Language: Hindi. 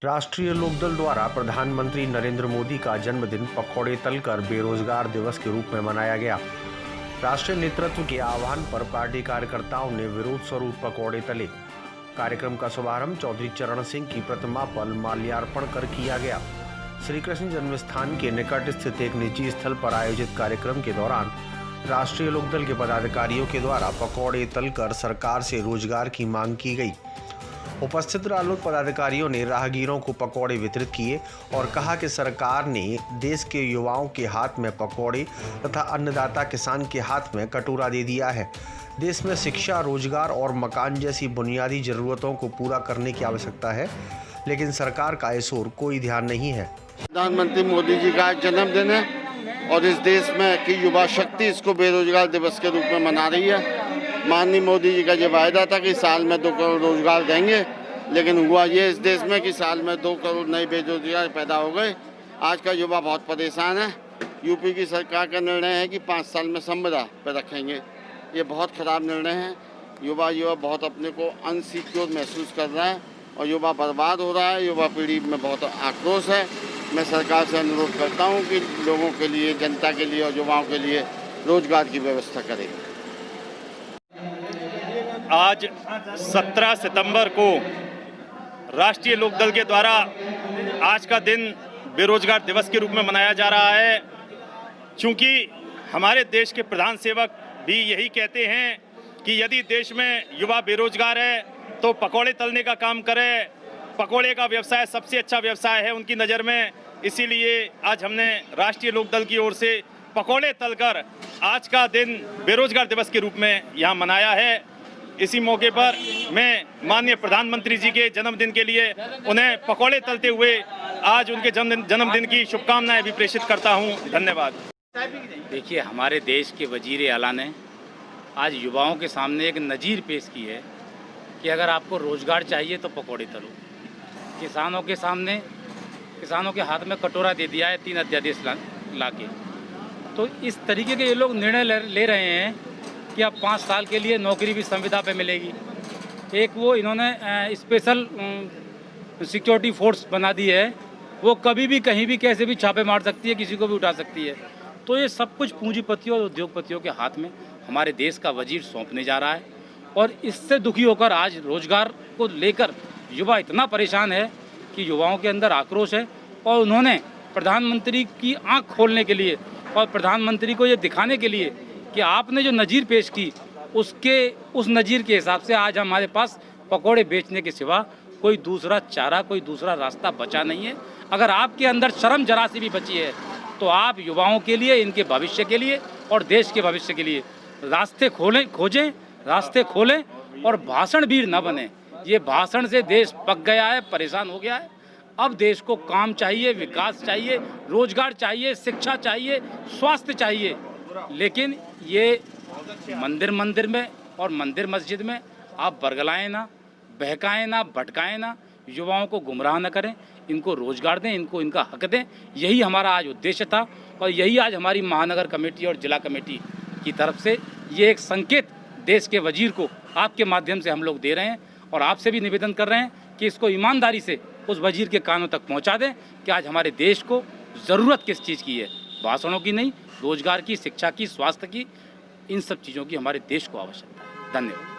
राष्ट्रीय लोकदल द्वारा प्रधानमंत्री नरेंद्र मोदी का जन्मदिन पकौड़े तलकर बेरोजगार दिवस के रूप में मनाया गया। राष्ट्रीय नेतृत्व के आह्वान पर पार्टी कार्यकर्ताओं ने विरोध स्वरूप पकौड़े तले। कार्यक्रम का शुभारंभ चौधरी चरण सिंह की प्रतिमा पर माल्यार्पण कर किया गया। श्री कृष्ण जन्मस्थान के निकट स्थित एक निजी स्थल पर आयोजित कार्यक्रम के दौरान राष्ट्रीय लोकदल के पदाधिकारियों के द्वारा पकौड़े तलकर सरकार से रोजगार की मांग की गई। उपस्थित रालोद पदाधिकारियों ने राहगीरों को पकौड़े वितरित किए और कहा कि सरकार ने देश के युवाओं के हाथ में पकौड़े तथा अन्नदाता किसान के हाथ में कटोरा दे दिया है। देश में शिक्षा, रोजगार और मकान जैसी बुनियादी जरूरतों को पूरा करने की आवश्यकता है, लेकिन सरकार का इस ओर कोई ध्यान नहीं है। प्रधानमंत्री मोदी जी का जन्मदिन है और इस देश में की युवा शक्ति इसको बेरोजगार दिवस के रूप में मना रही है। माननीय मोदी जी का ये वायदा था कि साल में 2 करोड़ रोजगार देंगे, लेकिन हुआ ये इस देश में कि साल में 2 करोड़ नए बेरोजगार पैदा हो गए। आज का युवा बहुत परेशान है। यूपी की सरकार का निर्णय है कि 5 साल में संविदा पर रखेंगे। ये बहुत खराब निर्णय है। युवा बहुत अपने को अनसिक्योर महसूस कर रहा है और युवा बर्बाद हो रहा है। युवा पीढ़ी में बहुत आक्रोश है। मैं सरकार से अनुरोध करता हूँ कि लोगों के लिए, जनता के लिए और युवाओं के लिए रोजगार की व्यवस्था करें। आज 17 सितंबर को राष्ट्रीय लोकदल के द्वारा आज का दिन बेरोजगार दिवस के रूप में मनाया जा रहा है। क्योंकि हमारे देश के प्रधान सेवक भी यही कहते हैं कि यदि देश में युवा बेरोजगार है तो पकौड़े तलने का काम करे। पकौड़े का व्यवसाय सबसे अच्छा व्यवसाय है उनकी नज़र में। इसीलिए आज हमने राष्ट्रीय लोकदल की ओर से पकौड़े तलकर आज का दिन बेरोजगार दिवस के रूप में यहाँ मनाया है। इसी मौके पर मैं माननीय प्रधानमंत्री जी के जन्मदिन के लिए उन्हें पकौड़े तलते हुए आज उनके जन्मदिन की शुभकामनाएं भी प्रेषित करता हूं। धन्यवाद। देखिए, हमारे देश के वजीर आला ने आज युवाओं के सामने एक नज़ीर पेश की है कि अगर आपको रोजगार चाहिए तो पकौड़े तलो। किसानों के सामने, किसानों के हाथ में कटोरा दे दिया है 3 अध्यादेश ला के। तो इस तरीके के ये लोग निर्णय ले रहे हैं कि अब 5 साल के लिए नौकरी भी संविदा पे मिलेगी। एक वो इन्होंने स्पेशल सिक्योरिटी फोर्स बना दी है, वो कभी भी कहीं भी कैसे भी छापे मार सकती है, किसी को भी उठा सकती है। तो ये सब कुछ पूंजीपतियों और उद्योगपतियों के हाथ में हमारे देश का वजीर सौंपने जा रहा है और इससे दुखी होकर आज रोजगार को लेकर युवा इतना परेशान है कि युवाओं के अंदर आक्रोश है। और उन्होंने प्रधानमंत्री की आँख खोलने के लिए और प्रधानमंत्री को ये दिखाने के लिए कि आपने जो नज़ीर पेश की उस नज़ीर के हिसाब से आज हमारे पास पकौड़े बेचने के सिवा कोई दूसरा चारा, कोई दूसरा रास्ता बचा नहीं है। अगर आपके अंदर शर्म जरा सी भी बची है तो आप युवाओं के लिए, इनके भविष्य के लिए और देश के भविष्य के लिए रास्ते खोजें, रास्ते खोलें और भाषण भी न बने। ये भाषण से देश पक गया है, परेशान हो गया है। अब देश को काम चाहिए, विकास चाहिए, रोजगार चाहिए, शिक्षा चाहिए, स्वास्थ्य चाहिए। लेकिन ये मंदिर में और मंदिर मस्जिद में आप बरगलाएं ना, बहकाएं ना, भटकाएं ना, युवाओं को गुमराह न करें। इनको रोजगार दें, इनको इनका हक दें। यही हमारा आज उद्देश्य था और यही आज हमारी महानगर कमेटी और जिला कमेटी की तरफ से ये एक संकेत देश के वजीर को आपके माध्यम से हम लोग दे रहे हैं और आपसे भी निवेदन कर रहे हैं कि इसको ईमानदारी से उस वजीर के कानों तक पहुंचा दें कि आज हमारे देश को ज़रूरत किस चीज़ की है। भाषणों की नहीं, रोजगार की, शिक्षा की, स्वास्थ्य की, इन सब चीज़ों की हमारे देश को आवश्यकता है। धन्यवाद।